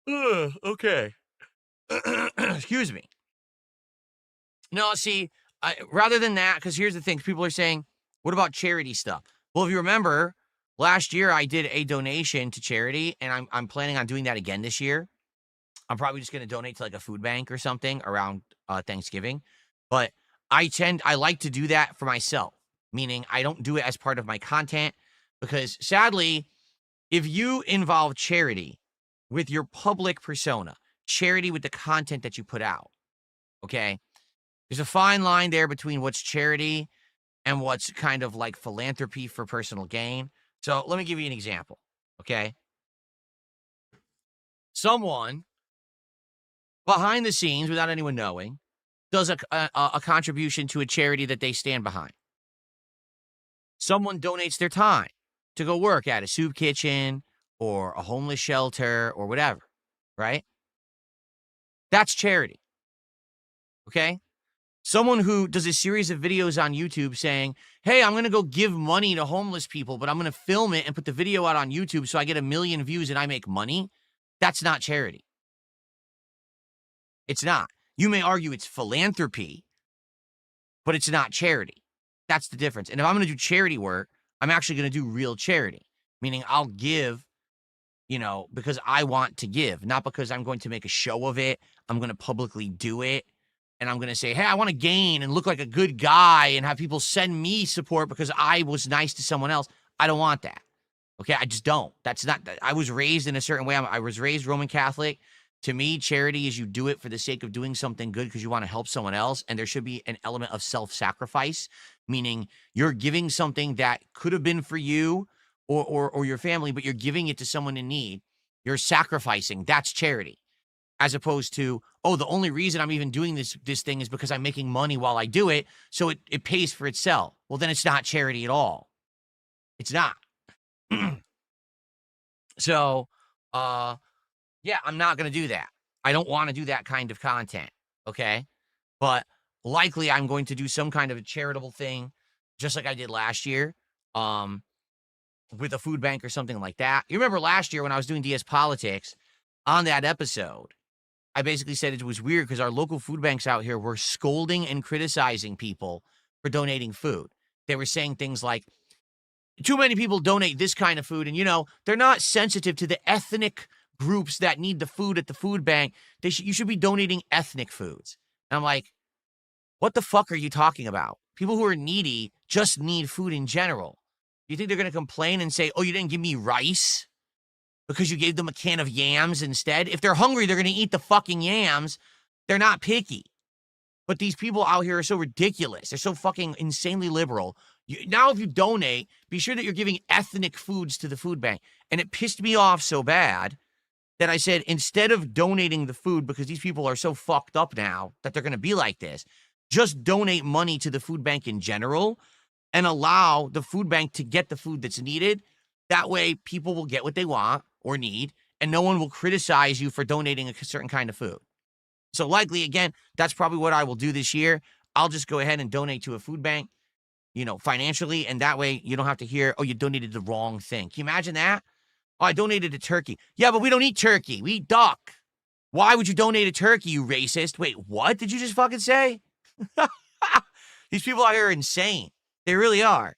Okay. Excuse me. No, see, rather than that, because here's the thing: people are saying, "What about charity stuff?" Well, if you remember, last year I did a donation to charity, and I'm planning on doing that again this year. I'm probably just going to donate to like a food bank or something around Thanksgiving. But I like to do that for myself, meaning I don't do it as part of my content because sadly, if you involve charity with your public persona, charity with the content that you put out, okay, there's a fine line there between what's charity and what's kind of like philanthropy for personal gain. So let me give you an example, okay? Someone behind the scenes, without anyone knowing, does a contribution to a charity that they stand behind. Someone donates their time to go work at a soup kitchen or a homeless shelter or whatever, right? That's charity, okay? Someone who does a series of videos on YouTube saying, "Hey, I'm going to go give money to homeless people, but I'm going to film it and put the video out on YouTube so I get 1,000,000 views and I make money." That's not charity. It's not. You may argue it's philanthropy, but it's not charity. That's the difference. And if I'm going to do charity work, I'm actually going to do real charity, meaning I'll give, because I want to give, not because I'm going to make a show of it. I'm going to publicly do it. And I'm going to say, hey, I want to gain and look like a good guy and have people send me support because I was nice to someone else. I don't want that. Okay. I just don't. That's not, I was raised in a certain way. I was raised Roman Catholic. To me, charity is you do it for the sake of doing something good because you want to help someone else. And there should be an element of self-sacrifice, meaning you're giving something that could have been for you or your family, but you're giving it to someone in need. You're sacrificing. That's charity. As opposed to, oh, the only reason I'm even doing this thing is because I'm making money while I do it, so it pays for itself. Well, then it's not charity at all. It's not. So, yeah, I'm not going to do that. I don't want to do that kind of content, okay? But likely I'm going to do some kind of a charitable thing, just like I did last year, um, with a food bank or something like that. You remember last year when I was doing DS Politics, on that episode, I basically said it was weird because our local food banks out here were scolding and criticizing people for donating food. They were saying things like, too many people donate this kind of food, and they're not sensitive to the ethnic groups that need the food at the food bank. You should be donating ethnic foods. And I'm like, what the fuck are you talking about? People who are needy just need food in general. You think they're going to complain and say, oh, you didn't give me rice because you gave them a can of yams instead? If they're hungry, they're going to eat the fucking yams. They're not picky. But these people out here are so ridiculous. They're so fucking insanely liberal. Now, if you donate, be sure that you're giving ethnic foods to the food bank. And it pissed me off so bad that I said, instead of donating the food, because these people are so fucked up now that they're going to be like this, just donate money to the food bank in general and allow the food bank to get the food that's needed. That way, people will get what they want or need, and no one will criticize you for donating a certain kind of food. So likely, again, that's probably what I will do this year. I'll just go ahead and donate to a food bank, financially, and that way you don't have to hear, oh, you donated the wrong thing. Can you imagine that? Oh, I donated a turkey. Yeah, but we don't eat turkey. We eat duck. Why would you donate a turkey, you racist? Wait, what did you just fucking say? These people out here are insane. They really are.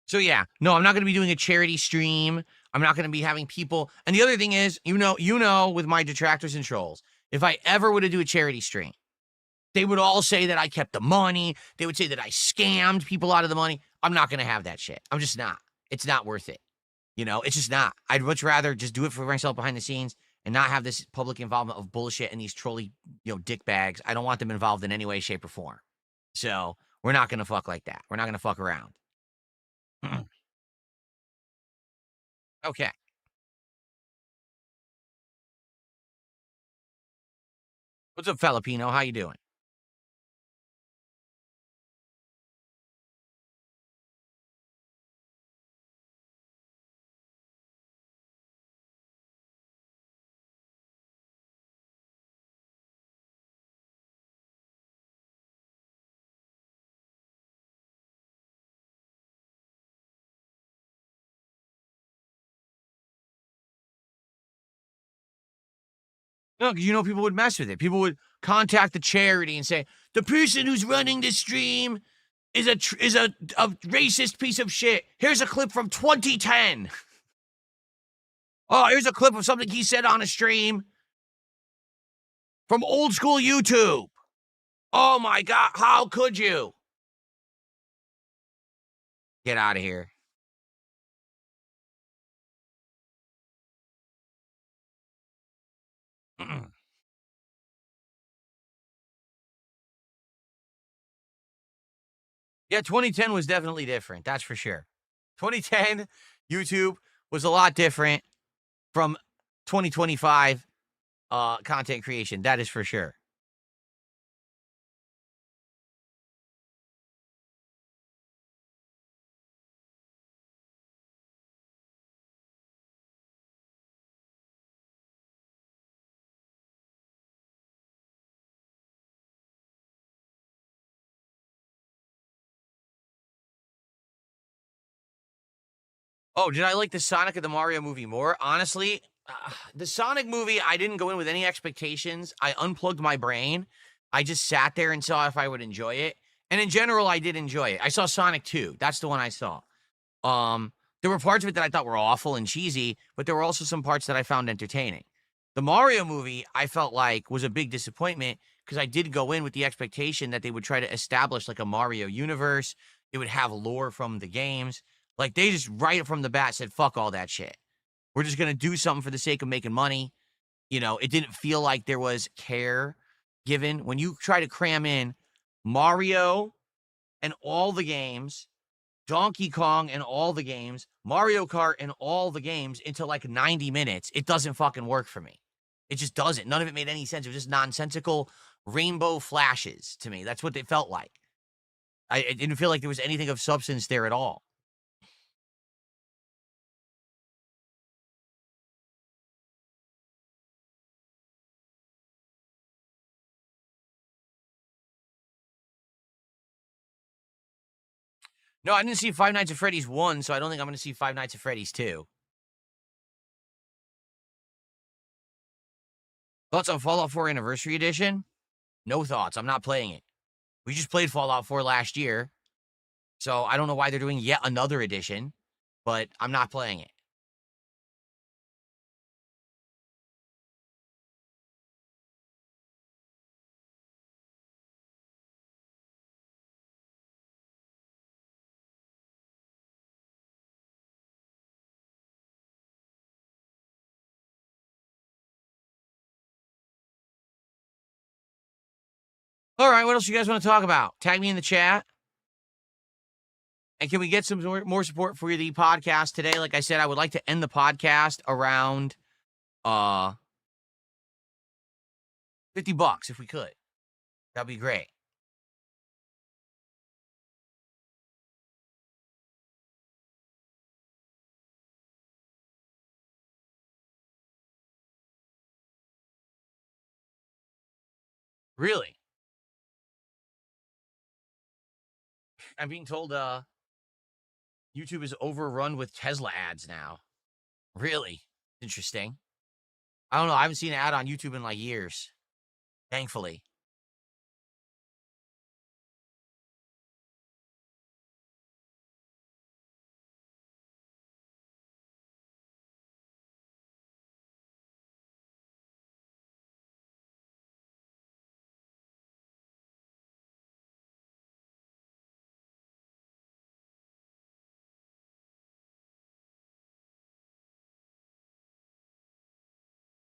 So yeah, no, I'm not going to be doing a charity stream. I'm not going to be having people. And the other thing is, with my detractors and trolls, if I ever were to do a charity stream, they would all say that I kept the money. They would say that I scammed people out of the money. I'm not going to have that shit. I'm just not. It's not worth it. It's just not. I'd much rather just do it for myself behind the scenes and not have this public involvement of bullshit and these trolly, dick bags. I don't want them involved in any way, shape, or form. So we're not going to fuck like that. We're not going to fuck around. Okay. What's up, Filipino? How you doing? No, 'cause people would mess with it. People would contact the charity and say, "The person who's running the stream is a racist piece of shit. Here's a clip from 2010. Oh, here's a clip of something he said on a stream from old school YouTube. Oh my God, how could you? Get out of here." Yeah, 2010 was definitely different. That's for sure. 2010 YouTube was a lot different from 2025 content creation. That is for sure. Oh, did I like the Sonic of the Mario movie more? Honestly, the Sonic movie, I didn't go in with any expectations. I unplugged my brain. I just sat there and saw if I would enjoy it. And in general, I did enjoy it. I saw Sonic 2. That's the one I saw. Um, there were parts of it that I thought were awful and cheesy, but there were also some parts that I found entertaining. The Mario movie, I felt like was a big disappointment because I did go in with the expectation that they would try to establish like a Mario universe. It would have lore from the games. Like they just right from the bat said, fuck all that shit. We're just going to do something for the sake of making money. It didn't feel like there was care given. When you try to cram in Mario and all the games, Donkey Kong and all the games, Mario Kart and all the games into like 90 minutes, it doesn't fucking work for me. It just doesn't. None of it made any sense. It was just nonsensical rainbow flashes to me. That's what they felt like. It didn't feel like there was anything of substance there at all. No, I didn't see Five Nights at Freddy's 1, so I don't think I'm going to see Five Nights at Freddy's 2. Thoughts on Fallout 4 Anniversary Edition? No thoughts. I'm not playing it. We just played Fallout 4 last year, so I don't know why they're doing yet another edition, but I'm not playing it. All right, what else you guys want to talk about? Tag me in the chat. And can we get some more support for the podcast today? Like I said, I would like to end the podcast around $50 if we could. That'd be great. Really? I'm being told YouTube is overrun with Tesla ads now. Really? Interesting. I don't know. I haven't seen an ad on YouTube in like years. Thankfully.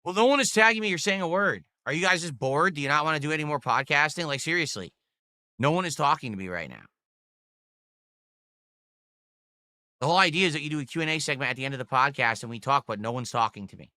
Well, no one is tagging me or saying a word. Are you guys just bored? Do you not want to do any more podcasting? Like, seriously. No one is talking to me right now. The whole idea is that you do a Q&A segment at the end of the podcast and we talk, but no one's talking to me.